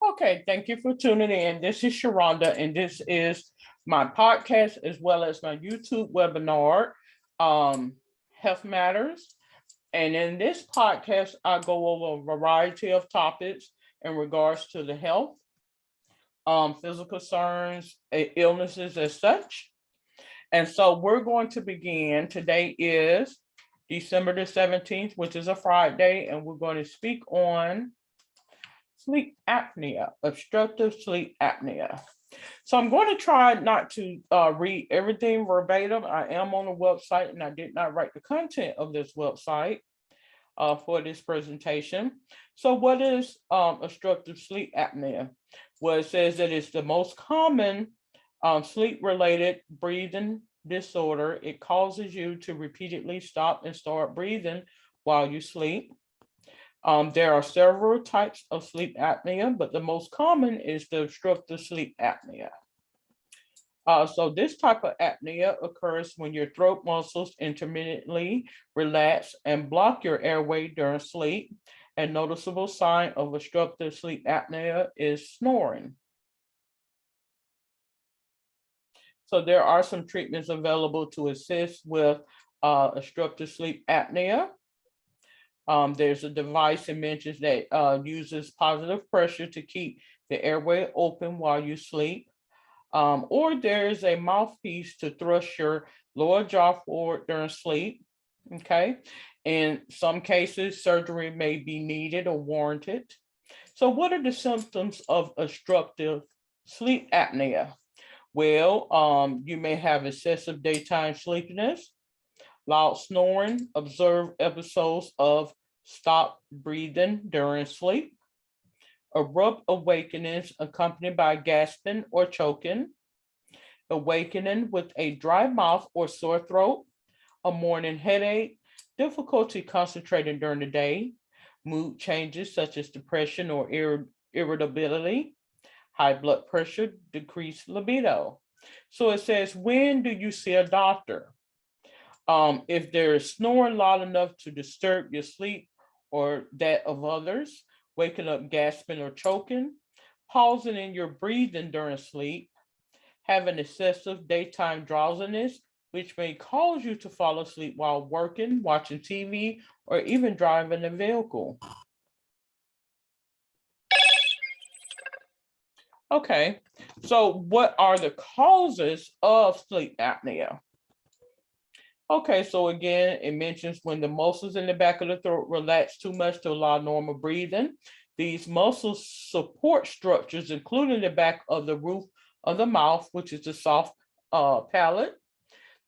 Okay, thank you for tuning in. This is Sharonda, and this is my podcast as well as my YouTube webinar, Health Matters. And in this podcast, I go over a variety of topics in regards to the health, physical concerns, illnesses as such. And so we're going to begin. Today is December the 17th, which is a Friday, and we're going to speak on sleep apnea, obstructive sleep apnea. So I'm going to try not to read everything verbatim. I am on a website and I did not write the content of this website for this presentation. So what is obstructive sleep apnea? Well, it says that it's the most common sleep-related breathing disorder. It causes you to repeatedly stop and start breathing while you sleep. There are several types of sleep apnea, but the most common is the obstructive sleep apnea. So this type of apnea occurs when your throat muscles intermittently relax and block your airway during sleep. A noticeable sign of obstructive sleep apnea is snoring. So there are some treatments available to assist with obstructive sleep apnea. There's a device it mentions that uses positive pressure to keep the airway open while you sleep. Or there's a mouthpiece to thrust your lower jaw forward during sleep. Okay. In some cases, surgery may be needed or warranted. So what are the symptoms of obstructive sleep apnea? Well, you may have excessive daytime sleepiness, loud snoring, observe episodes of stop breathing during sleep, abrupt awakenings accompanied by gasping or choking, awakening with a dry mouth or sore throat, a morning headache, difficulty concentrating during the day, mood changes such as depression or irritability, high blood pressure, decreased libido. So it says, when do you see a doctor? If there is snoring loud enough to disturb your sleep or that of others, waking up gasping or choking, pausing in your breathing during sleep, having excessive daytime drowsiness, which may cause you to fall asleep while working, watching TV, or even driving a vehicle. Okay, so what are the causes of sleep apnea? Okay, so again, it mentions when the muscles in the back of the throat relax too much to allow normal breathing. These muscles support structures, including the back of the roof of the mouth, which is the soft palate,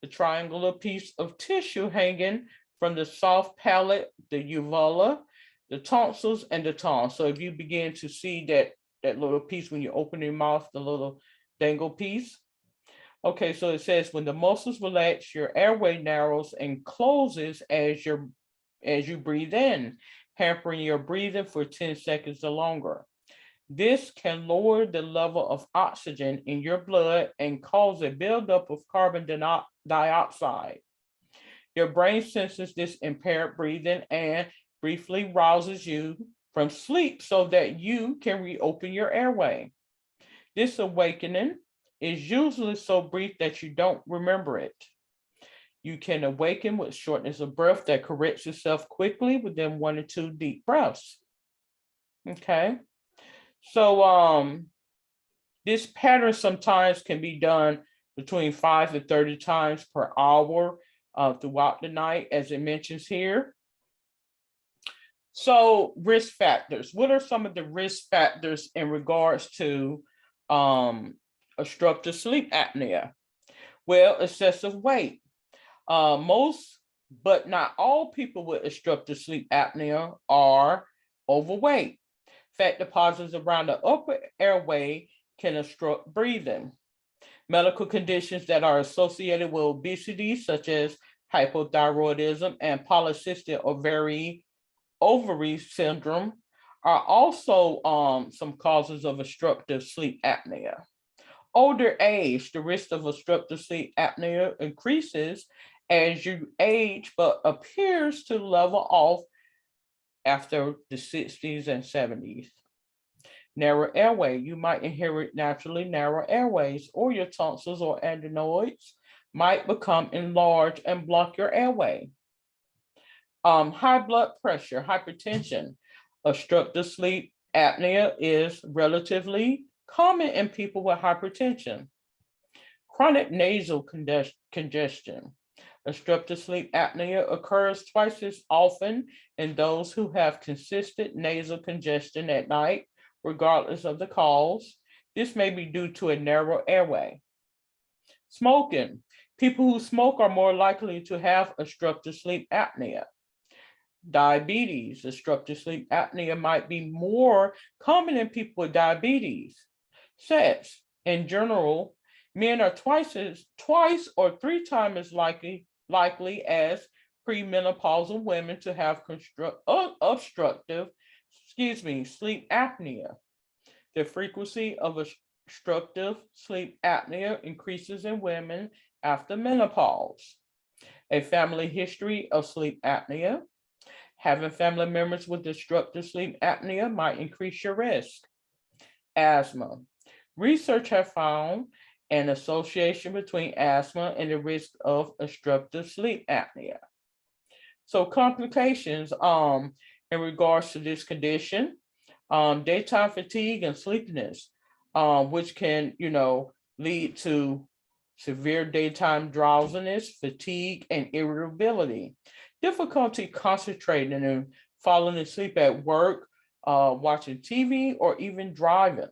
the triangular piece of tissue hanging from the soft palate, the uvula, the tonsils, and the tongue. So if you begin to see that little piece when you open your mouth, the little dangle piece. Okay, so it says when the muscles relax, your airway narrows and closes as you breathe in, hampering your breathing for 10 seconds or longer. This can lower the level of oxygen in your blood and cause a buildup of carbon dioxide. Your brain senses this impaired breathing and briefly rouses you from sleep so that you can reopen your airway. This awakening is usually so brief that you don't remember it. You can awaken with shortness of breath that corrects itself quickly within 1 or 2 deep breaths. Okay. So this pattern sometimes can be done between 5 to 30 times per hour throughout the night, as it mentions here. So risk factors. What are some of the risk factors in regards to obstructive sleep apnea? Well, excessive weight. Most, but not all people with obstructive sleep apnea are overweight. Fat deposits around the upper airway can obstruct breathing. Medical conditions that are associated with obesity, such as hypothyroidism and polycystic ovary syndrome, are also some causes of obstructive sleep apnea. Older age, the risk of obstructive sleep apnea increases as you age, but appears to level off after the 60s and 70s. Narrow airway. You might inherit naturally narrow airways, or your tonsils or adenoids might become enlarged and block your airway. High blood pressure, hypertension, obstructive sleep apnea is relatively common in people with hypertension. Chronic nasal congestion. Obstructive sleep apnea occurs twice as often in those who have consistent nasal congestion at night, regardless of the cause. This may be due to a narrow airway. Smoking. People who smoke are more likely to have obstructive sleep apnea. Diabetes. Obstructive sleep apnea might be more common in people with diabetes. Sex. In general, men are twice or three times as likely as premenopausal women to have obstructive sleep apnea. The frequency of obstructive sleep apnea increases in women after menopause. A family history of sleep apnea. Having family members with obstructive sleep apnea might increase your risk. Asthma. Research has found an association between asthma and the risk of obstructive sleep apnea. So complications in regards to this condition, daytime fatigue and sleepiness, which can, lead to severe daytime drowsiness, fatigue, and irritability. Difficulty concentrating and falling asleep at work, watching TV, or even driving.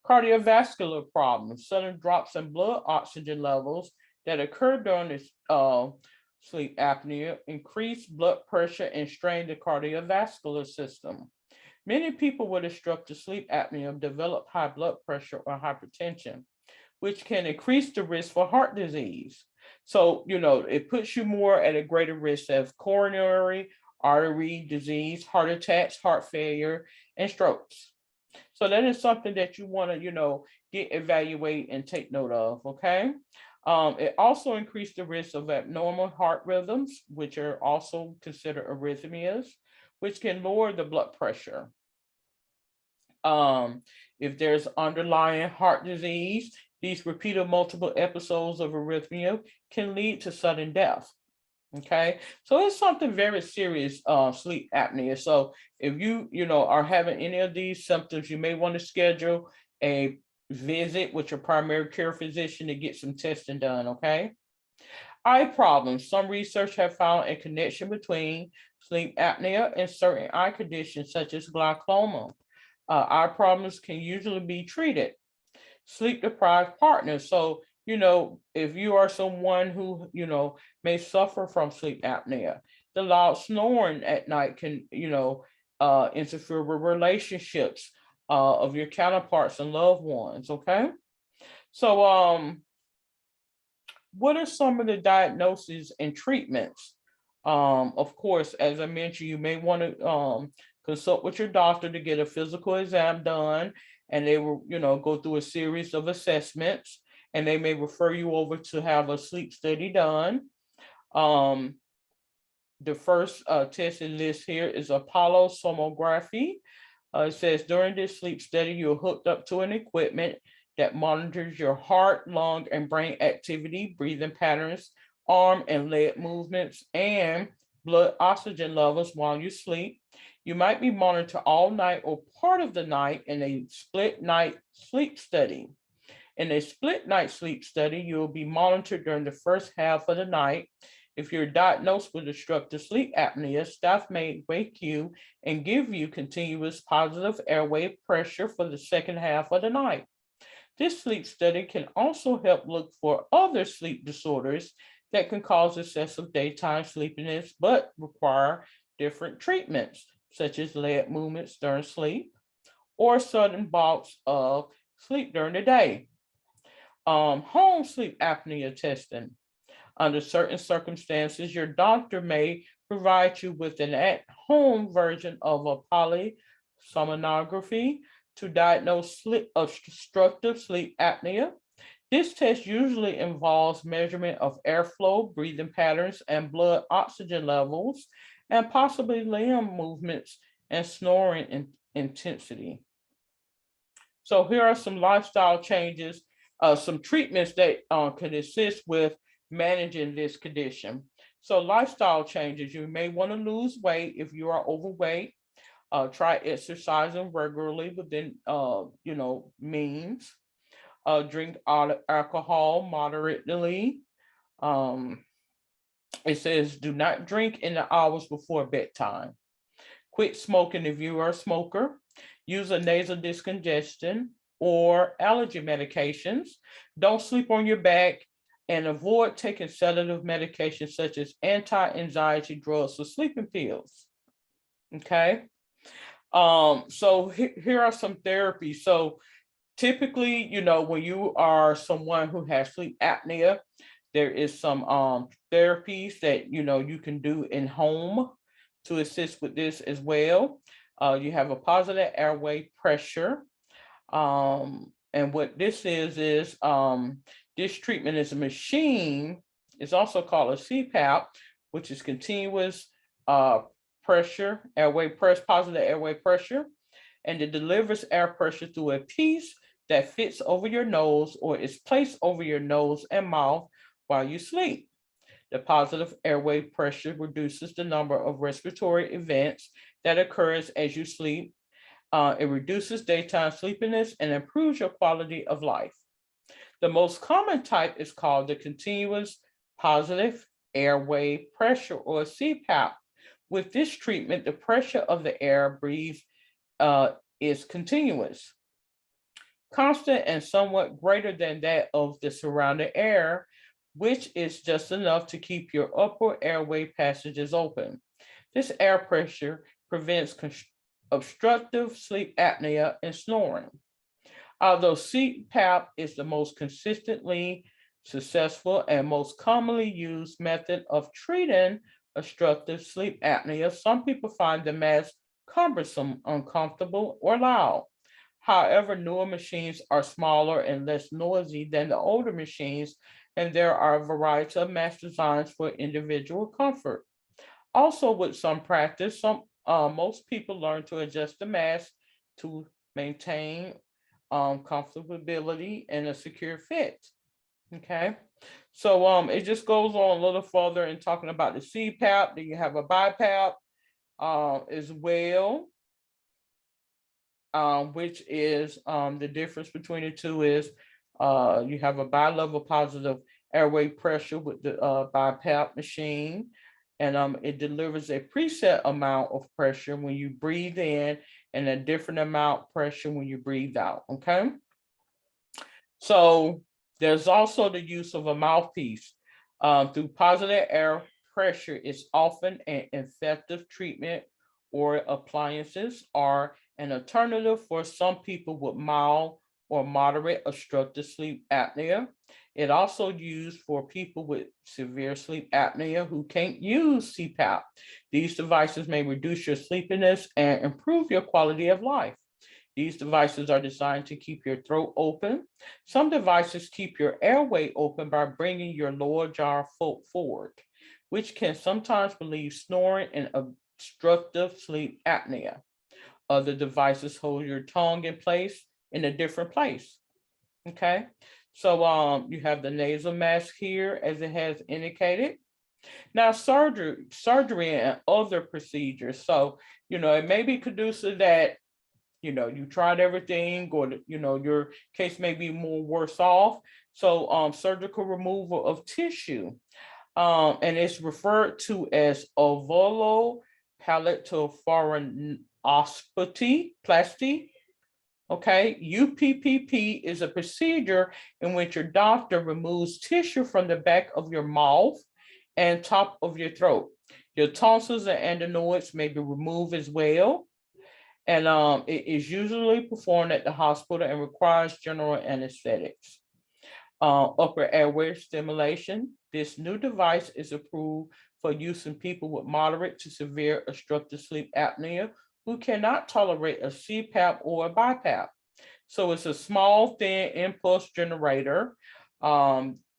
Cardiovascular problems, sudden drops in blood oxygen levels that occur during this sleep apnea, increase blood pressure and strain the cardiovascular system. Many people with obstructive sleep apnea develop high blood pressure or hypertension, which can increase the risk for heart disease. So, it puts you more at a greater risk of coronary artery disease, heart attacks, heart failure, and strokes. So that is something that you want to, get evaluate and take note of, okay? It also increased the risk of abnormal heart rhythms, which are also considered arrhythmias, which can lower the blood pressure. If there's underlying heart disease, these repeated multiple episodes of arrhythmia can lead to sudden death. Okay, so it's something very serious, sleep apnea. So if you, are having any of these symptoms, you may want to schedule a visit with your primary care physician to get some testing done, okay? Eye problems. Some research have found a connection between sleep apnea and certain eye conditions such as glaucoma. Eye problems can usually be treated. Sleep deprived partners. So, if you are someone who, may suffer from sleep apnea, the loud snoring at night can, interfere with relationships of your counterparts and loved ones. Okay. So, what are some of the diagnoses and treatments? Of course, as I mentioned, you may want to consult with your doctor to get a physical exam done, and they will, go through a series of assessments, and they may refer you over to have a sleep study done. The first testing list here is Apollo Somography. It says during this sleep study, you're hooked up to an equipment that monitors your heart, lung, and brain activity, breathing patterns, arm and leg movements, and blood oxygen levels while you sleep. You might be monitored all night or part of the night in a split night sleep study. In a split night sleep study, you will be monitored during the first half of the night. If you're diagnosed with obstructive sleep apnea, staff may wake you and give you continuous positive airway pressure for the second half of the night. This sleep study can also help look for other sleep disorders that can cause excessive daytime sleepiness but require different treatments, such as leg movements during sleep or sudden bouts of sleep during the day. Home sleep apnea testing. Under certain circumstances, your doctor may provide you with an at-home version of a polysomnography to diagnose obstructive sleep apnea. This test usually involves measurement of airflow, breathing patterns, and blood oxygen levels, and possibly limb movements and snoring intensity. So here are some lifestyle changes, some treatments that can assist with managing this condition. So lifestyle changes, you may want to lose weight if you are overweight. Try exercising regularly within, means. Drink alcohol moderately. It says do not drink in the hours before bedtime. Quit smoking if you are a smoker. Use a nasal discongestion or allergy medications. Don't sleep on your back and avoid taking sedative medications such as anti-anxiety drugs or sleeping pills. Okay. So here are some therapies. So typically, when you are someone who has sleep apnea, there is some therapies that you can do in home to assist with this as well. You have a positive airway pressure. And what this is this treatment is a machine. It's also called a Cpap, which is continuous pressure, positive airway pressure. And it delivers air pressure through a piece that fits over your nose or is placed over your nose and mouth while you sleep. The positive airway pressure reduces the number of respiratory events that occurs as you sleep. It reduces daytime sleepiness and improves your quality of life. The most common type is called the continuous positive airway pressure, or CPAP. With this treatment, the pressure of the air breathed is continuous, constant, and somewhat greater than that of the surrounding air, which is just enough to keep your upper airway passages open. This air pressure prevents obstructive sleep apnea and snoring. Although CPAP is the most consistently successful and most commonly used method of treating obstructive sleep apnea, some people find the mask cumbersome, uncomfortable, or loud. However, newer machines are smaller and less noisy than the older machines, and there are a variety of mask designs for individual comfort. Also, with some practice, most people learn to adjust the mask to maintain comfortability and a secure fit. Okay, so it just goes on a little further in talking about the CPAP. Then you have a BiPAP as well, which is the difference between the two is you have a bi-level positive airway pressure with the BiPAP machine, and it delivers a preset amount of pressure when you breathe in and a different amount pressure when you breathe out. Okay, so there's also the use of a mouthpiece through positive air pressure is often an effective treatment, or appliances are an alternative for some people with mild or moderate obstructive sleep apnea. It also used for people with severe sleep apnea who can't use CPAP. These devices may reduce your sleepiness and improve your quality of life. These devices are designed to keep your throat open. Some devices keep your airway open by bringing your lower jaw forward, which can sometimes relieve snoring and obstructive sleep apnea. Other devices hold your tongue in place in a different place. Okay, so you have the nasal mask here as it has indicated. Now surgery and other procedures. So, it may be conducive that you tried everything, or your case may be more worse off. So surgical removal of tissue, and it's referred to as ovulopalatopharyngoplasty. Okay, UPPP is a procedure in which your doctor removes tissue from the back of your mouth and top of your throat. Your tonsils and adenoids may be removed as well. And it is usually performed at the hospital and requires general anesthetics. Upper airway stimulation. This new device is approved for use in people with moderate to severe obstructive sleep apnea who cannot tolerate a CPAP or a BiPAP. So it's a small, thin impulse generator,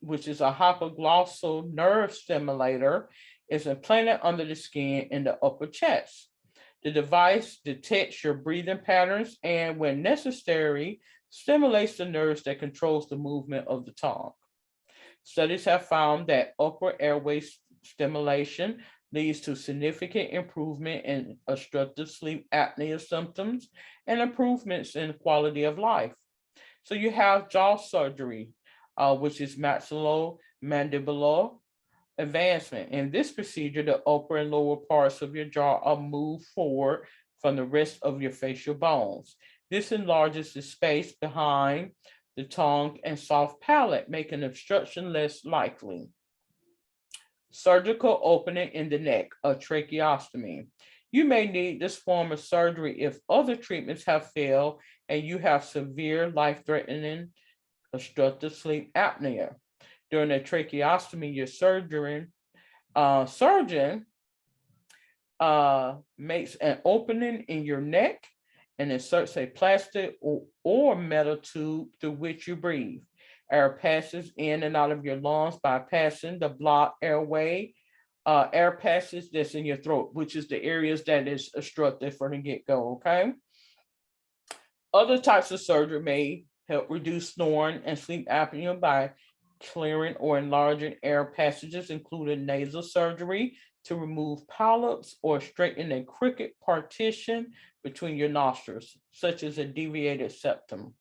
which is a hypoglossal nerve stimulator. It's implanted under the skin in the upper chest. The device detects your breathing patterns and, when necessary, stimulates the nerves that controls the movement of the tongue. Studies have found that upper airway stimulation leads to significant improvement in obstructive sleep apnea symptoms and improvements in quality of life. So you have jaw surgery, which is maxillomandibular advancement. In this procedure, the upper and lower parts of your jaw are moved forward from the rest of your facial bones. This enlarges the space behind the tongue and soft palate, making obstruction less likely. Surgical opening in the neck, a tracheostomy. You may need this form of surgery if other treatments have failed and you have severe life-threatening obstructive sleep apnea. During a tracheostomy, your surgeon makes an opening in your neck and inserts a plastic or metal tube through which you breathe. Air passes in and out of your lungs, bypassing the blocked airway. Air passes that's in your throat, which is the areas that is obstructed from the get-go, okay? Other types of surgery may help reduce snoring and sleep apnea by clearing or enlarging air passages, including nasal surgery to remove polyps or straighten a crooked partition between your nostrils, such as a deviated septum.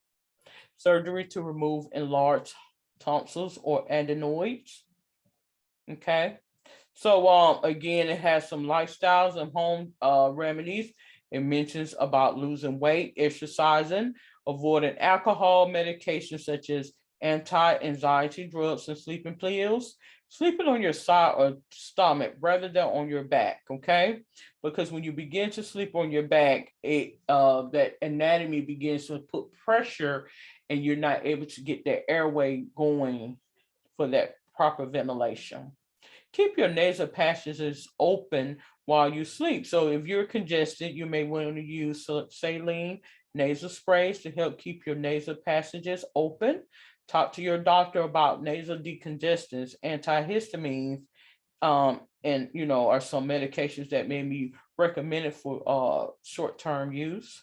Surgery to remove enlarged tonsils or adenoids. Okay. So again, it has some lifestyles and home remedies. It mentions about losing weight, exercising, avoiding alcohol, medications such as anti-anxiety drugs and sleeping pills, sleeping on your side or stomach rather than on your back, okay? Because when you begin to sleep on your back, that anatomy begins to put pressure and you're not able to get the airway going for that proper ventilation. Keep your nasal passages open while you sleep. So if you're congested, you may want to use saline nasal sprays to help keep your nasal passages open. Talk to your doctor about nasal decongestants, antihistamines, and are some medications that may be recommended for short-term use.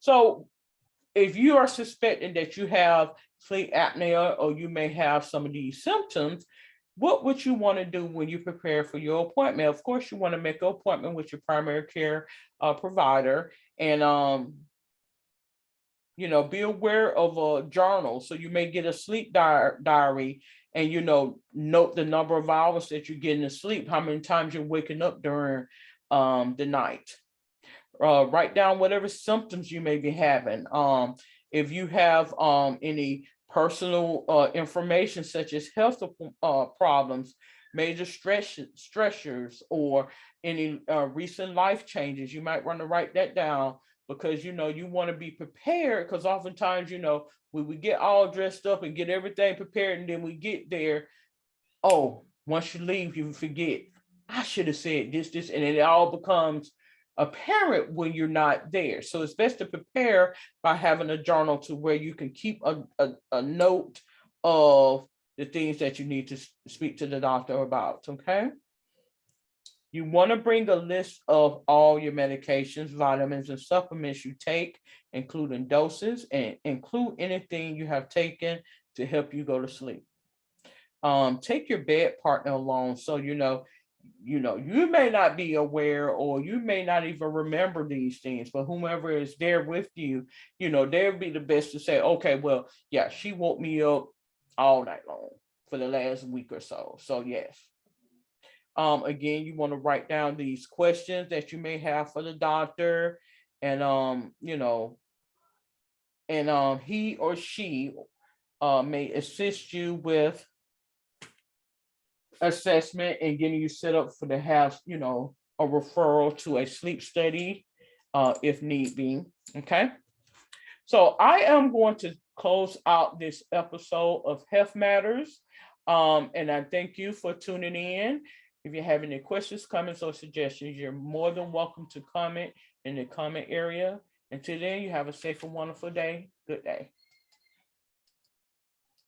So if you are suspecting that you have sleep apnea or you may have some of these symptoms, what would you want to do when you prepare for your appointment? Of course, you want to make an appointment with your primary care provider and be aware of a journal. So you may get a sleep diary and, note the number of hours that you're getting to sleep, how many times you're waking up during the night. Write down whatever symptoms you may be having. If you have any personal information such as health problems, major stressors, or any recent life changes, you might want to write that down because, you want to be prepared because oftentimes, when we get all dressed up and get everything prepared and then we get there, once you leave, you forget, I should have said this, and it all becomes apparent when you're not there. So it's best to prepare by having a journal to where you can keep a note of the things that you need to speak to the doctor about, okay? You want to bring a list of all your medications, vitamins, and supplements you take, including doses, and include anything you have taken to help you go to sleep. Take your bed partner along so you may not be aware or you may not even remember these things, but whomever is there with you, they'll be the best to say, okay, well, yeah, she woke me up all night long for the last week or so. So yes. Again, you want to write down these questions that you may have for the doctor and, he or she may assist you with assessment and getting you set up for to have, a referral to a sleep study if need be. Okay. So I am going to close out this episode of Health Matters. And I thank you for tuning in. If you have any questions, comments, or suggestions, you're more than welcome to comment in the comment area. Until then, you have a safe and wonderful day. Good day.